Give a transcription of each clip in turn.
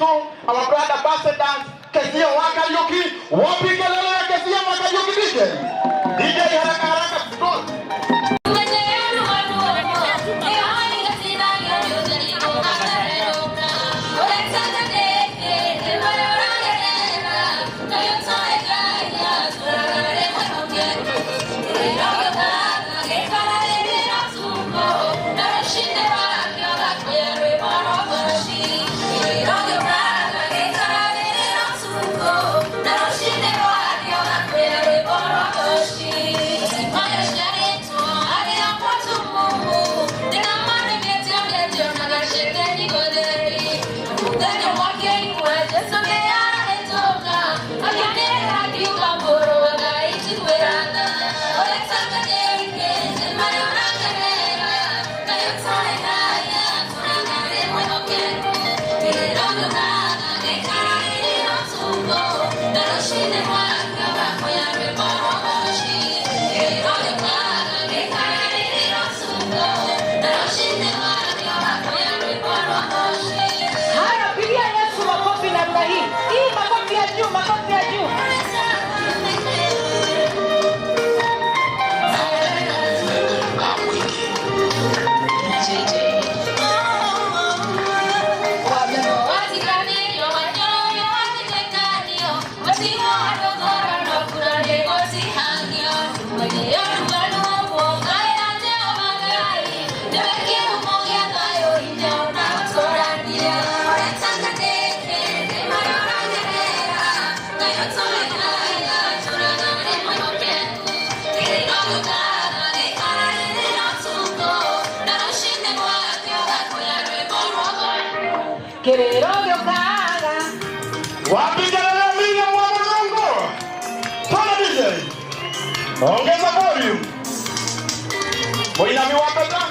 wetu, our brand ambassadors, Kezia Wakayuki, wapi kelele ya Kezia Wakayuki DJ? DJ haraka haraka stop. Ongeza volume. Moina miwapata.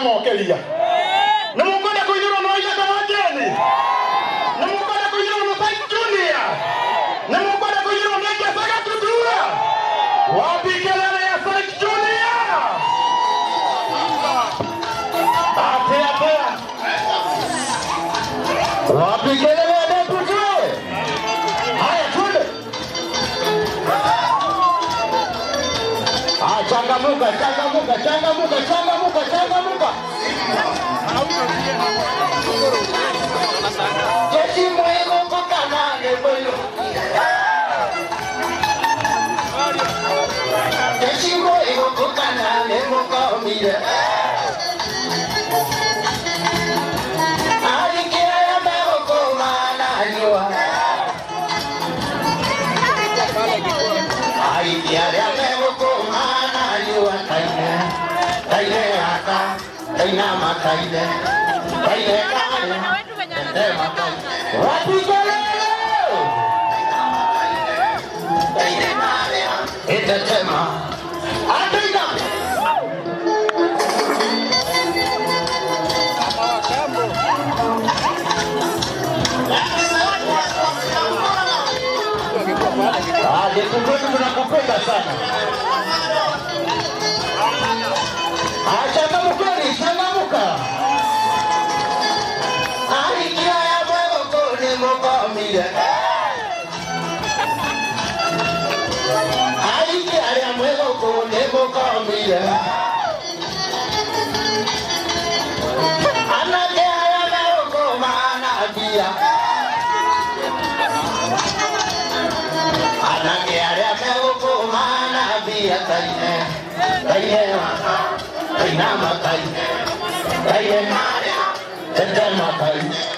Mokelia. Na mukode kuinua maisha kama jeni. Na mukode kuinua Sai Junior. Na mukode kuinua Mike Saga Tudura. Wapi kelele ya Sai Junior? Ate. Wapi kelele ya Deputy? Haya twende. Changamuka. Jeshi mwego kukanane mwego. Jeshi mwego kukanane mwego mire. Alikia ya mwego kumana niwa. Alikia ya mwego kumana niwa kaine hata. Kaina makaide. Kaide kane. Wapi kelele? Kaide kane. Itetema. Atinga. Jekundu tunakupenda sana. Changamuka. Alikia ya mwego kone mwoko mire. Alikia ya mwego kone mwoko mire. Anakea ya mwego mana bia. Anakea ya mwego mana bia kaine waka. Kaina makaine. Kaine maria. Tete makaine.